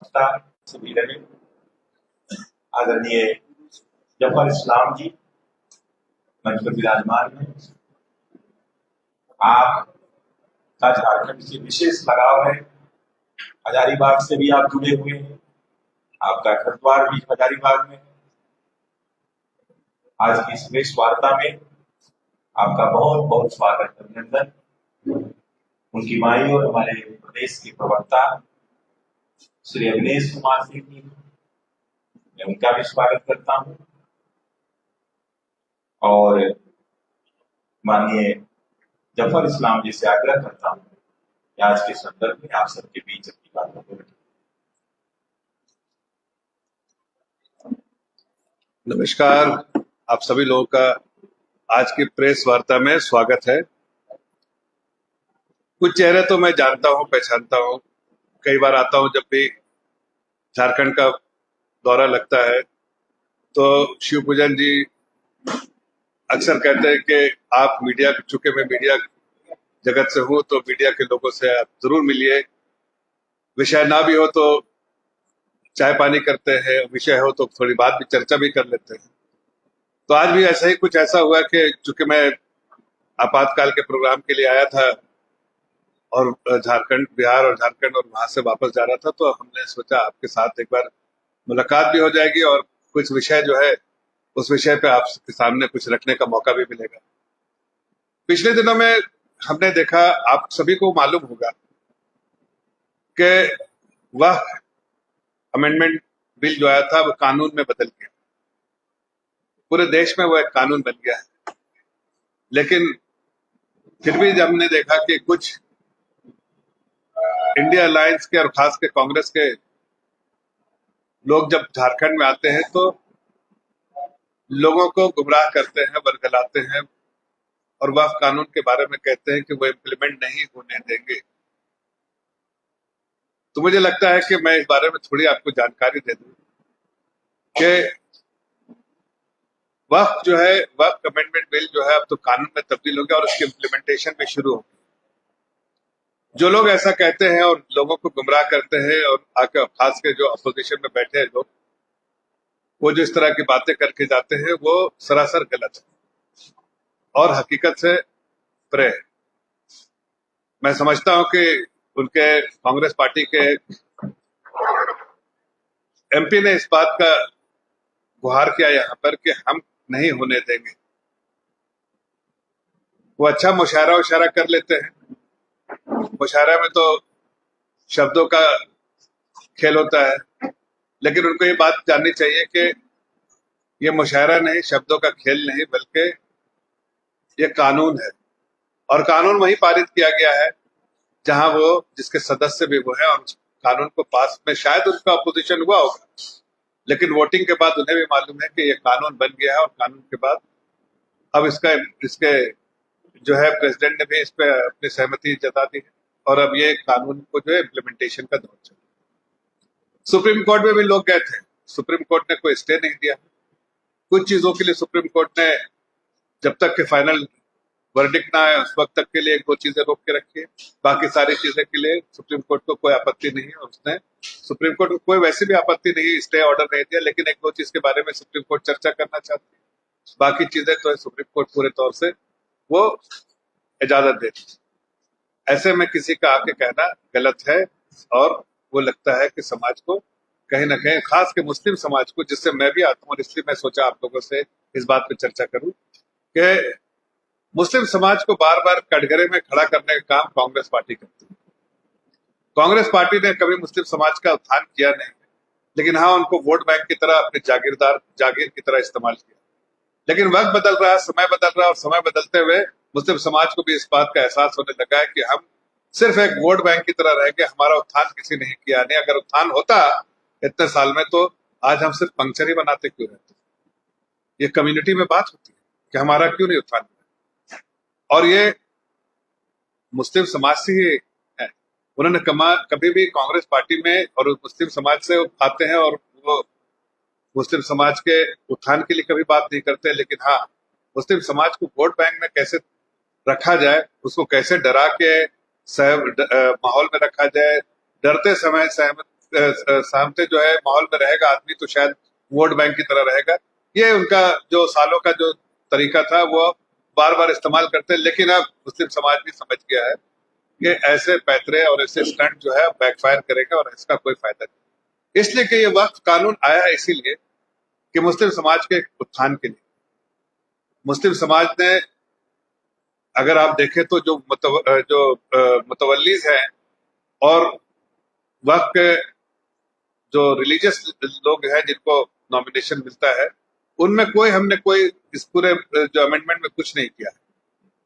नमस्कार सभी रहे। आदरणीय जफर इस्लाम जी मंच पर विराजमान है। आपका झारखंड से विशेष लगाव है, हजारीबाग से भी आप जुड़े हुए हैं, आपका घर द्वार भी हजारीबाग में है। आज की इस प्रेस वार्ता में आपका बहुत बहुत स्वागत, अभिनंदन। उनकी माई और हमारे प्रदेश के प्रवक्ता श्री अविनेश कुमार सिंह जी, मैं उनका भी स्वागत करता हूं और माननीय जफर इस्लाम जी से आग्रह करता हूं कि आज के संदर्भ में आप सबके बीच अपनी बातों को रखें। नमस्कार, आप सभी लोगों का आज की प्रेस वार्ता में स्वागत है। कुछ चेहरे तो मैं जानता हूं, पहचानता हूं, कई बार आता हूं। जब भी झारखंड का दौरा लगता है तो शिवपूजन जी अक्सर कहते हैं कि आप मीडिया, चूंकि मैं मीडिया जगत से हूं तो मीडिया के लोगों से आप जरूर मिलिए, विषय ना भी हो तो चाय पानी करते हैं, विषय हो तो थोड़ी बात भी, चर्चा भी कर लेते हैं। तो आज भी ऐसा ही कुछ ऐसा हुआ कि चूंकि मैं आपातकाल के प्रोग्राम के लिए आया था और झारखंड, बिहार और झारखंड और वहां से वापस जा रहा था, तो हमने सोचा आपके साथ एक बार मुलाकात भी हो जाएगी और कुछ विषय जो है उस विषय पे आपके सामने कुछ रखने का मौका भी मिलेगा। पिछले दिनों में हमने देखा, आप सभी को मालूम होगा कि वह अमेंडमेंट बिल जो आया था वो कानून में बदल गया, पूरे देश में वो एक कानून बन गया है। लेकिन फिर भी जब हमने देखा कि कुछ इंडिया अलायंस के और खास के कांग्रेस के लोग जब झारखंड में आते हैं तो लोगों को गुमराह करते हैं, बरगलाते हैं और वह कानून के बारे में कहते हैं कि वो इम्प्लीमेंट नहीं होने देंगे। तो मुझे लगता है कि मैं इस बारे में थोड़ी आपको जानकारी दे दूं कि वह जो है, वह अमेंडमेंट बिल जो है अब तो कानून में तब्दील हो गया और उसकी इम्प्लीमेंटेशन भी शुरू हो गई। जो लोग ऐसा कहते हैं और लोगों को गुमराह करते हैं और आकर खास के जो अपोजिशन में बैठे हैं लोग, वो जो इस तरह की बातें करके जाते हैं वो सरासर गलत है और हकीकत से परे है। मैं समझता हूं कि उनके कांग्रेस पार्टी के एमपी ने इस बात का गुहार किया यहाँ पर कि हम नहीं होने देंगे। वो अच्छा मुशायरा उशायरा कर लेते हैं, मुशायरा में तो शब्दों का खेल होता है, लेकिन उनको ये बात जाननी चाहिए कि ये मुशायरा नहीं, शब्दों का खेल नहीं, बल्कि ये कानून है और कानून वही पारित किया गया है जहां वो, जिसके सदस्य भी वो है, और उस कानून को पास में शायद उनका अपोजिशन हुआ होगा, लेकिन वोटिंग के बाद उन्हें भी मालूम है कि ये कानून बन गया है और कानून के बाद अब इसके जो है प्रेसिडेंट ने भी इस पे अपनी सहमति जता दी है और अब ये कानून को जो है इम्प्लीमेंटेशन का दौर चल रहा है। सुप्रीम कोर्ट में भी लोग गए थे, सुप्रीम कोर्ट ने कोई स्टे नहीं दिया। कुछ चीजों के लिए सुप्रीम कोर्ट ने जब तक के फाइनल वर्डिक्ट ना आए उस वक्त तक के लिए एक दो चीजें रोक के रखी है, बाकी सारी चीजें के लिए सुप्रीम कोर्ट को कोई आपत्ति नहीं है और उसने, सुप्रीम कोर्ट को कोई वैसे भी आपत्ति नहीं, स्टे ऑर्डर नहीं दिया, लेकिन एक दो चीज के बारे में सुप्रीम कोर्ट चर्चा करना चाहती है। बाकी चीजें तो सुप्रीम कोर्ट पूरे तौर से वो इजाजत देती है। ऐसे में किसी का आके कहना गलत है और वो लगता है कि समाज को कहीं ना कहीं, खास के मुस्लिम समाज को, जिससे मैं भी आता हूँ, और इसलिए मैं सोचा आप लोगों से इस बात पे चर्चा करूं कि मुस्लिम समाज को बार बार कटघरे में खड़ा करने का काम कांग्रेस पार्टी करती है। कांग्रेस पार्टी ने कभी मुस्लिम समाज का उत्थान किया नहीं, लेकिन हाँ, उनको वोट बैंक की तरह, अपने जागीर की तरह इस्तेमाल किया। लेकिन वक्त बदल रहा है, समय बदल रहा है और समय बदलते हुए मुस्लिम समाज को भी इस बात का एहसास होने लगा है कि हम सिर्फ एक वोट बैंक की तरह रह गए, हमारा उत्थान किसी ने किया नहीं। अगर उत्थान होता इतने साल में तो आज हम सिर्फ पंक्चर ही बनाते क्यों रहते? ये कम्युनिटी में बात होती है कि हमारा क्यों नहीं उत्थान हुआ, और ये मुस्लिम समाज से ही है। उन्होंने कभी भी कांग्रेस पार्टी में और मुस्लिम समाज से आते हैं और वो मुस्लिम समाज के उत्थान के लिए कभी बात नहीं करते, लेकिन हाँ, मुस्लिम समाज को वोट बैंक में कैसे रखा जाए, उसको कैसे डरा के माहौल में रखा जाए, डरते समय सहमत सामने जो है माहौल में रहेगा आदमी तो शायद वोट बैंक की तरह रहेगा। ये उनका जो सालों का जो तरीका था वो बार बार इस्तेमाल करते हैं, लेकिन अब मुस्लिम समाज भी समझ गया है कि ऐसे पैतरे और ऐसे स्टंट जो है बैकफायर करेगा और इसका कोई फायदा नहीं। इसलिए कि ये वक्फ कानून आया है इसीलिए कि मुस्लिम समाज के उत्थान के लिए। मुस्लिम समाज ने अगर आप देखें तो जो मुतवल्लीज हैं और वक्फ के जो रिलीजियस लोग हैं जिनको नॉमिनेशन मिलता है, उनमें हमने कोई इस पूरे जो अमेंडमेंट में कुछ नहीं किया है।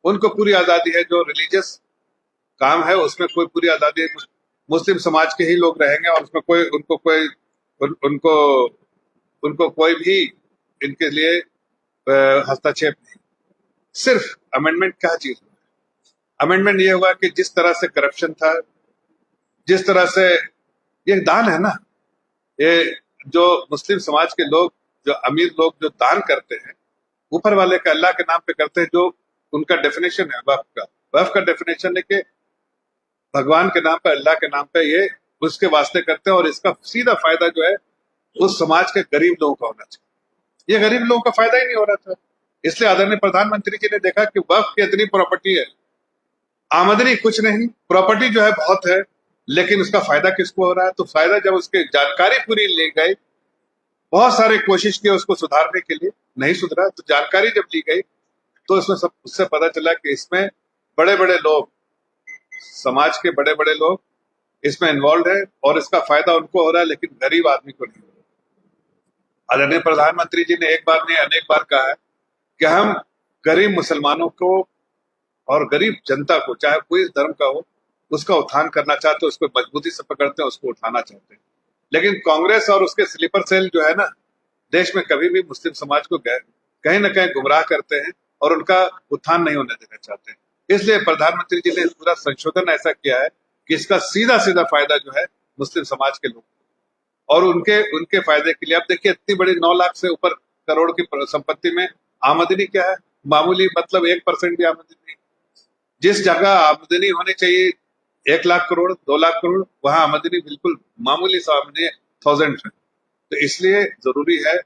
उनको पूरी आजादी है, जो रिलीजियस काम है उसमें कोई पूरी आजादी है। मुस्लिम समाज के ही लोग रहेंगे और उसमें कोई उनको कोई भी इनके लिए हस्तक्षेप नहीं। सिर्फ अमेंडमेंट क्या चीज हुआ? अमेंडमेंट ये हुआ कि जिस तरह से करप्शन था, जिस तरह से ये दान है ना, ये जो मुस्लिम समाज के लोग, जो अमीर लोग जो दान करते हैं ऊपर वाले का, अल्लाह के नाम पे करते हैं, जो उनका डेफिनेशन है वक्फ का डेफिनेशन है कि भगवान के नाम पे, अल्लाह के नाम पे ये उसके वास्ते करते हैं और इसका सीधा फायदा जो है उस समाज के गरीब लोगों का होना चाहिए। ये गरीब लोगों का फायदा ही नहीं हो रहा था। इसलिए आदरणीय प्रधानमंत्री जी ने देखा कि वक्फ की इतनी प्रॉपर्टी है, आमदनी कुछ नहीं, प्रॉपर्टी जो है बहुत है, लेकिन उसका फायदा किसको हो रहा है? तो फायदा जब उसकी जानकारी पूरी ली गई, बहुत सारे कोशिश किए उसको सुधारने के लिए, नहीं सुधरा, तो जानकारी जब ली गई तो उससे पता चला कि इसमें बड़े बड़े लोग, समाज के बड़े बड़े लोग इसमें इन्वॉल्व है और इसका फायदा उनको हो रहा है, लेकिन गरीब आदमी को नहीं हो रहा। आदरणीय प्रधानमंत्री जी ने एक बार नहीं अनेक बार कहा है कि हम गरीब मुसलमानों को और गरीब जनता को, चाहे कोई धर्म का हो, उसका उत्थान करना चाहते हैं, उसको मजबूती से पकड़ते हैं, उसको उठाना चाहते हैं। लेकिन कांग्रेस और उसके स्लीपर सेल जो है ना, देश में कभी भी मुस्लिम समाज को कहीं ना कहीं गुमराह करते हैं और उनका उत्थान नहीं होने देना चाहते हैं। इसलिए प्रधानमंत्री जी ने पूरा संशोधन ऐसा किया है कि इसका सीधा सीधा फायदा जो है मुस्लिम समाज के लोग और उनके फायदे के लिए। अब देखिए, इतनी बड़ी 9 लाख से ऊपर करोड़ की संपत्ति में आमदनी क्या है? मामूली, मतलब 1% भी आमदनी नहीं। जिस जगह आमदनी होनी चाहिए 1 लाख करोड़, 2 लाख करोड़, वहां आमदनी बिल्कुल मामूली सा आमदनी 1000 है। तो इसलिए जरूरी है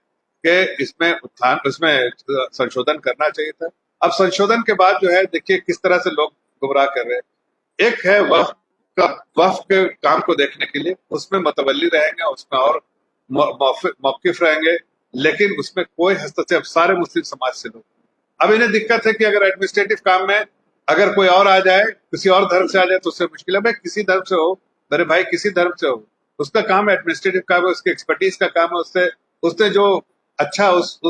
कि इसमें संशोधन करना चाहिए था। अब संशोधन के बाद जो है, देखिए किस तरह से लोग गुमराह कर रहे हैं। एक है वक्फ के काम को देखने के लिए, उसमें मुतवल्ली रहेंगे, उसमें और मौकिफ रहेंगे, लेकिन उसमें कोई हस्तक्षेप, सारे मुस्लिम समाज से लोग। अब इन्हें दिक्कत है कि अगर एडमिनिस्ट्रेटिव काम में अगर कोई और आ जाए, किसी और धर्म से आ जाए तो उससे मुश्किल है। भाई किसी धर्म से हो, मेरे भाई किसी धर्म से हो, उसका काम एडमिनिस्ट्रेटिव काम है, उसकी एक्सपर्टीज का काम है, उससे जो अच्छा उस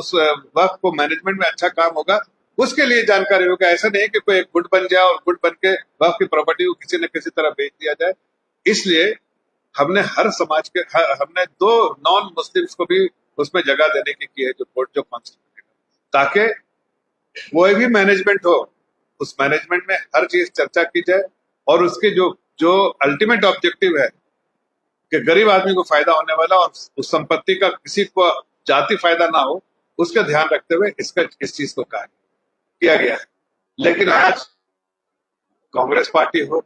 वक्त को मैनेजमेंट में अच्छा काम होगा, उसके लिए जानकारी होगा। ऐसा नहीं कि कोई एक गुट बन जाए और गुट बन के वक्त की प्रॉपर्टी को किसी न किसी तरह बेच दिया जाए। इसलिए हमने हर समाज के हमने 2 नॉन मुस्लिम्स को भी उसमें जगह देने की है, जो कोर्ट जो कॉन्स्टिट्यूशन, ताकि कोई भी मैनेजमेंट हो, उस मैनेजमेंट में हर चीज चर्चा की जाए और उसके जो अल्टीमेट ऑब्जेक्टिव है कि गरीब आदमी को फायदा होने वाला और उस संपत्ति का किसी को जाति फायदा ना हो, उसका ध्यान रखते हुए इस चीज को किया गया है। लेकिन आज कांग्रेस पार्टी हो,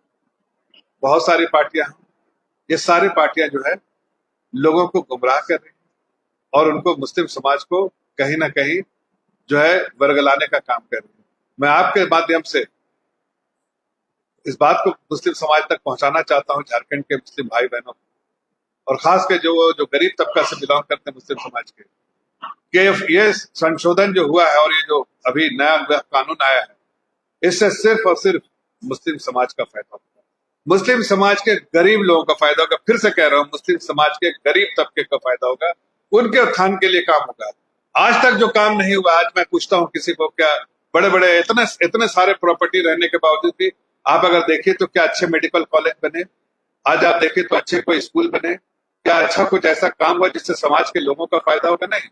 बहुत सारी पार्टियां हो, ये सारी पार्टियां जो है लोगों को गुमराह कर रही है और उनको, मुस्लिम समाज को कहीं ना कहीं जो है वर्गलाने का काम कर रही है। मैं आपके माध्यम से इस बात को मुस्लिम समाज तक पहुंचाना चाहता हूं, झारखंड के मुस्लिम भाई बहनों और खास के जो गरीब तबका से बिलोंग करते हैं मुस्लिम समाज के, कि ये संशोधन जो हुआ है और ये जो अभी नया कानून आया है, इससे सिर्फ और सिर्फ मुस्लिम समाज का फायदा होगा, मुस्लिम समाज के गरीब लोगों का फायदा होगा। फिर से कह रहा हूं, मुस्लिम समाज के गरीब तबके का फायदा होगा, उनके उत्थान के लिए काम होगा। आज तक जो काम नहीं हुआ, आज मैं पूछता हूं किसी को, क्या बड़े बड़े इतने सारे प्रॉपर्टी रहने के बावजूद भी आप अगर देखिए तो क्या अच्छे मेडिकल कॉलेज बने? आज आप देखिए तो अच्छे कोई स्कूल बने? क्या अच्छा कुछ ऐसा काम हुआ जिससे समाज के लोगों का फायदा होगा? नहीं।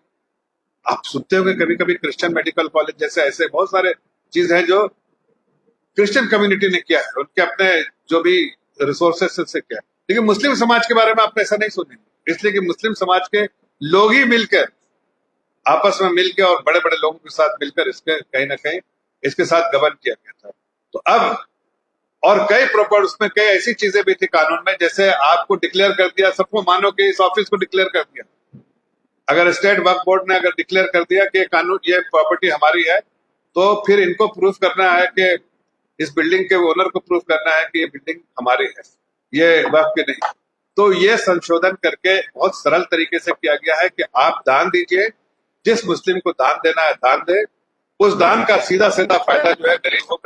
आप सुनते होंगे कभी कभी क्रिश्चियन मेडिकल कॉलेज जैसे, ऐसे बहुत सारे चीज है जो क्रिश्चियन कम्युनिटी ने किया है, उनके अपने जो भी रिसोर्सेस से किया है। लेकिन मुस्लिम समाज के बारे में आपने ऐसा नहीं सुनेंगे, इसलिए कि मुस्लिम समाज के लोग ही मिलकर, आपस में मिलकर और बड़े बड़े लोगों के साथ मिलकर इसके कहीं ना कहीं इसके साथ गबन किया गया था। तो अब और कई प्रॉपर उसमें कई ऐसी चीजें भी थी कानून में, जैसे आपको डिक्लेयर कर दिया, सबको मानो कि इस ऑफिस को डिक्लेयर कर दिया, अगर स्टेट वक्फ बोर्ड ने अगर डिक्लेयर कर दिया कि कानून ये प्रॉपर्टी हमारी है, तो फिर इनको प्रूफ करना है कि इस बिल्डिंग के ओनर को प्रूफ करना है कि ये बिल्डिंग हमारी है, ये वक्फ की नहीं। तो ये संशोधन करके बहुत सरल तरीके से किया गया है कि आप दान दीजिए, जिस मुस्लिम को दान देना है दान दे, उस दान का सीधा सीधा फायदा जो है गरीबों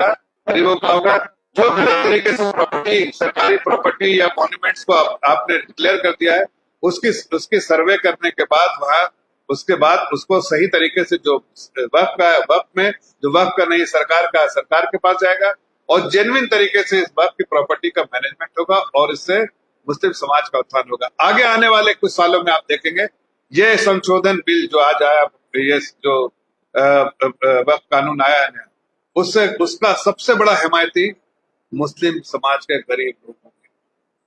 का होगा। जो गलत तरीके से प्रॉपर्टी, सरकारी प्रॉपर्टी या मॉन्यूमेंट्स को आपने डिक्लेयर कर दिया है, उसकी सर्वे करने के बाद वहां उसके बाद उसको सही तरीके से जो वक्फ में जो वक्फ का नहीं सरकार का, सरकार के पास जाएगा और जेन्युइन तरीके से इस वक्फ की प्रॉपर्टी का मैनेजमेंट होगा और इससे मुस्लिम समाज का उत्थान होगा। आगे आने वाले कुछ सालों में आप देखेंगे ये संशोधन बिल जो आज आया, ये जो वक्फ कानून आया है, उससे उसका सबसे बड़ा हिमायती मुस्लिम समाज के गरीब लोग होंगे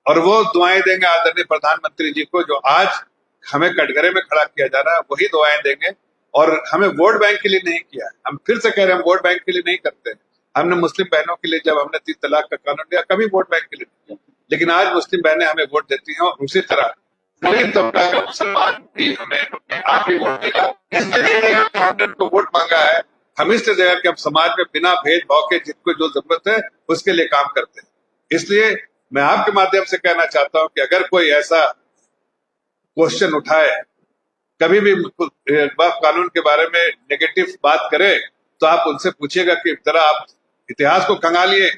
और वो दुआएं देंगे आदरणीय प्रधानमंत्री जी को, जो आज हमें कटघरे में खड़ा किया जा रहा है, वही दुआएं देंगे। और हमें वोट बैंक के लिए नहीं किया है, हम फिर से कह रहे हैं, हम वोट बैंक के लिए नहीं करते हैं। हमने मुस्लिम बहनों के लिए जब हमने 3 तलाक का कानून दिया, कभी वोट बैंक के लिए नहीं किया, लेकिन आज मुस्लिम बहनें हमें वोट देती हैं और उसी तरह गरीब तबका का मुसलमान भी हमें आखिरी वोट देगा। इसलिए हमने उनको वोट मांगा है, हम इसलिए देगा कि हम समाज में बिना भेदभाव के जिनको जो जरूरत है उसके लिए काम करते हैं। इसलिए मैं आपके माध्यम से कहना चाहता हूं कि अगर कोई ऐसा क्वेश्चन उठाए, कभी भी वक्फ कानून के बारे में नेगेटिव बात करे, तो आप उनसे पूछिएगा कि जरा आप इतिहास को खंगालिए,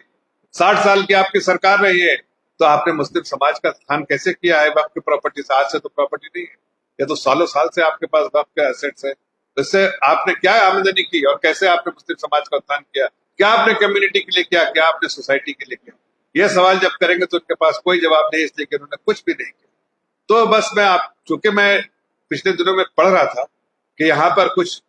60 साल की आपकी सरकार रही है, तो आपने मुस्लिम समाज का स्थान कैसे किया है वक्फ की प्रॉपर्टी से? आज से तो प्रॉपर्टी नहीं है, ये तो सालों साल से आपके पास वक्फ के एसेट्स है। इससे आपने क्या आमदनी की और कैसे आपने मुस्लिम समाज का उत्थान किया? क्या आपने कम्युनिटी के लिए किया, क्या आपने सोसाइटी के लिए किया? ये सवाल जब करेंगे तो उनके पास कोई जवाब नहीं, इसलिए कि उन्होंने कुछ भी नहीं किया। तो बस चूंकि मैं पिछले दिनों में पढ़ रहा था कि यहाँ पर कुछ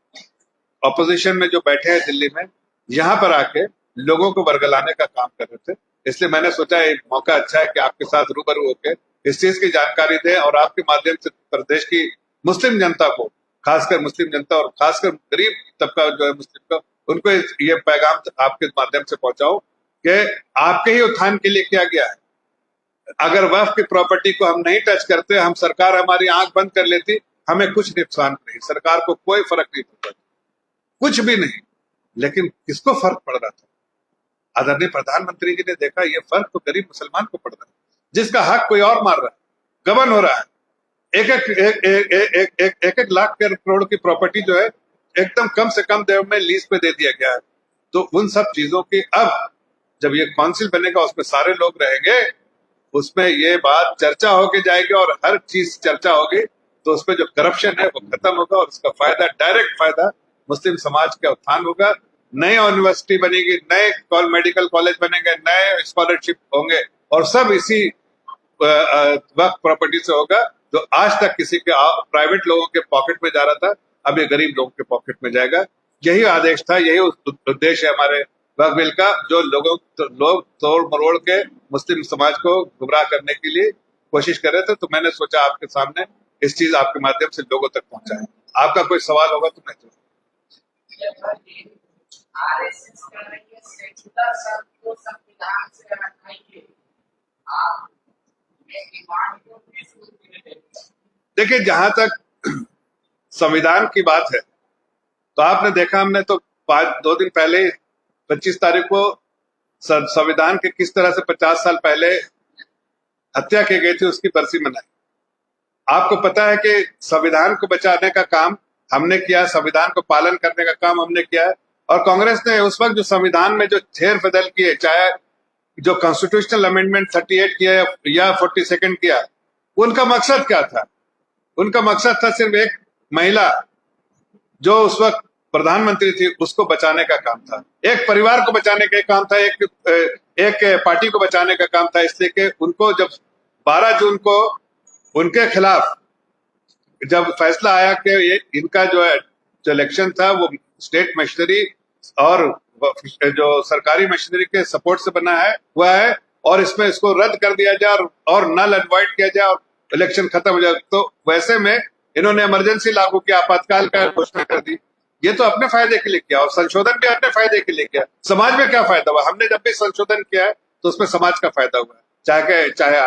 ऑपोजिशन में जो बैठे हैं दिल्ली में, यहाँ पर आके लोगों को वर्गलाने का काम कर रहे थे, इसलिए मैंने सोचा एक मौका अच्छा है कि आपके साथ रूबरू होकर इस चीज की जानकारी दें और आपके माध्यम से प्रदेश की मुस्लिम जनता को, खासकर मुस्लिम जनता और खासकर गरीब तबका जो है मुस्लिम का, उनको ये पैगाम आपके माध्यम से पहुंचाओ कि आपके ही उत्थान के लिए किया गया है। अगर वक्फ की प्रॉपर्टी को हम नहीं टच करते, हम सरकार हमारी आंख बंद कर लेती, हमें कुछ नुकसान नहीं, सरकार को कोई फर्क नहीं पड़ता, कुछ भी नहीं। लेकिन किसको फर्क पड़ रहा था? आदरणीय प्रधानमंत्री जी ने देखा ये फर्क तो गरीब मुसलमान को पड़ रहा है, जिसका हक कोई और मार रहा है, गबन हो रहा है। एक लाख करोड़ की प्रॉपर्टी जो है एकदम कम से कम देव में लीज पे दे दिया गया है। तो उन सब चीजों की अब जब ये काउंसिल बनेगा, उसमें सारे लोग रहेंगे, उसमें ये बात चर्चा होके जाएगी और हर चीज चर्चा होगी, तो उसमें जो करप्शन है वो खत्म होगा और उसका फायदा, डायरेक्ट फायदा मुस्लिम समाज का उत्थान होगा। नई यूनिवर्सिटी बनेगी, नए मेडिकल कॉलेज बनेंगे, नए स्कॉलरशिप होंगे और सब इसी वक्फ प्रॉपर्टी से होगा। जो आज तक किसी के प्राइवेट लोगों के पॉकेट में जा रहा था, अब ये गरीब लोगों के पॉकेट में जाएगा। यही आदेश था, यही उद्देश्य है हमारे वक्फ बिल का, जो लोग तोड़ मरोड़ के मुस्लिम समाज को गुमराह करने के लिए कोशिश कर रहे थे। तो मैंने सोचा आपके सामने इस चीज आपके माध्यम से लोगों तक पहुंचाए। आपका कोई सवाल होगा तो मैं आरएसएस कर रही है सेक्युलर सब को संविधान से हटाइए, आप ये डिमांड को किस रूप में देखते हैं? देखिए, जहां तक संविधान की बात है, तो आपने देखा, हमने तो 2 दिन पहले 25 तारीख को संविधान के किस तरह से 50 साल पहले हत्या की गई थी उसकी बरसी मनाई। आपको पता है कि संविधान को बचाने का काम हमने किया, संविधान को पालन करने का काम हमने किया है। और कांग्रेस ने उस वक्त जो संविधान में जो फेर बदल किए, चाहे जो कॉन्स्टिट्यूशनल अमेंडमेंट 38 किया या 42 किया, उनका मकसद क्या था? उनका मकसद था सिर्फ एक महिला जो उस वक्त प्रधानमंत्री थी उसको बचाने का काम था, एक परिवार को बचाने का काम था, एक पार्टी को बचाने का काम था। इसलिए कि उनको जब 12 जून को उनके खिलाफ जब फैसला आया कि ये इनका जो इलेक्शन था वो स्टेट मशीनरी और जो सरकारी मशीनरी के सपोर्ट से बना है हुआ है और इसमें इसको रद्द कर दिया जाए और नल एंड वाइड किया जाए और इलेक्शन खत्म हो जाए, तो वैसे में इन्होंने इमरजेंसी लागू किया, आपातकाल का घोषणा कर दी। ये तो अपने फायदे के लिए किया और संशोधन भी अपने फायदे के लिए किया। समाज में क्या फायदा हुआ? हमने जब भी संशोधन किया है तो उसमें समाज का फायदा हुआ, चाहे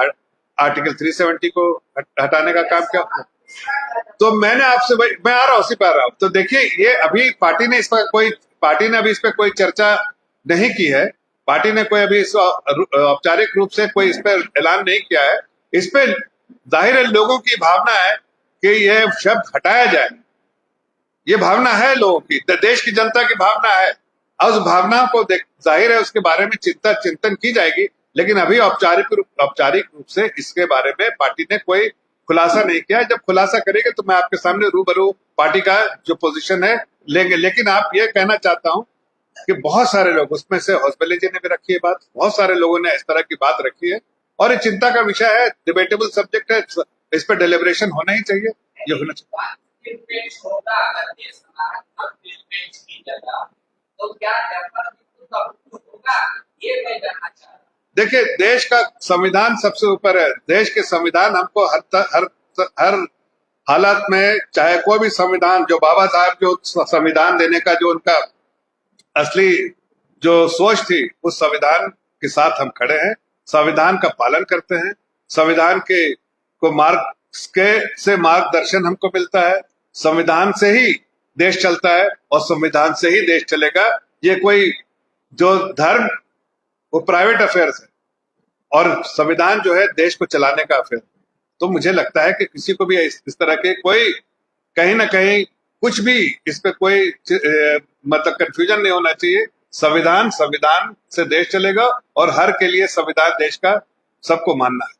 आर्टिकल 370 को हटाने का काम क्या। तो मैंने आपसे मैं आ रहा हूँ, उसी पर आ रहा हूँ। तो देखिए, ये अभी पार्टी ने अभी इस पर कोई चर्चा नहीं की है। पार्टी ने कोई अभी औपचारिक रूप से कोई इस पर ऐलान नहीं किया है। इस पे जाहिर है लोगों की भावना है कि यह शब्द हटाया जाए। ये भावना है लोगों की, देश की जनता की भावना है, और उस भावना को जाहिर है उसके बारे में चिंतन की जाएगी। लेकिन अभी औपचारिक रूप से इसके बारे में पार्टी ने कोई खुलासा नहीं किया। जब खुलासा करेंगे तो मैं आपके सामने रूबरू पार्टी का जो पोजीशन है लेंगे। लेकिन आप ये कहना चाहता हूं कि बहुत सारे लोग, उसमें से हौसबले जी ने भी रखी है बात, बहुत सारे लोगों ने इस तरह की बात रखी है, और ये चिंता का विषय है, डिबेटेबल सब्जेक्ट है, इस पर डेलिब्रेशन होना ही चाहिए, ये होना चाहिए। बेंच होगा, अगर देश का बेंच की जगह, तो क्या होगा, ये मैं जानना चाह रहा हूं। देखिए, देश का संविधान सबसे ऊपर है। देश के संविधान हमको हर हालत में, चाहे कोई भी संविधान, जो बाबा साहब जो संविधान देने का जो उनका असली जो सोच थी, उस संविधान के साथ हम खड़े हैं, संविधान का पालन करते हैं, संविधान के को मार्गदर्शन हमको मिलता है, संविधान से ही देश चलता है और संविधान से ही देश चलेगा। ये कोई जो धर्म, वो प्राइवेट अफेयर्स है, और संविधान जो है देश को चलाने का अफेयर। तो मुझे लगता है कि किसी को भी इस तरह के कोई कहीं ना कहीं कुछ भी इस पे कोई मतलब कंफ्यूजन नहीं होना चाहिए। संविधान से देश चलेगा, और हर के लिए संविधान देश का सबको मानना है।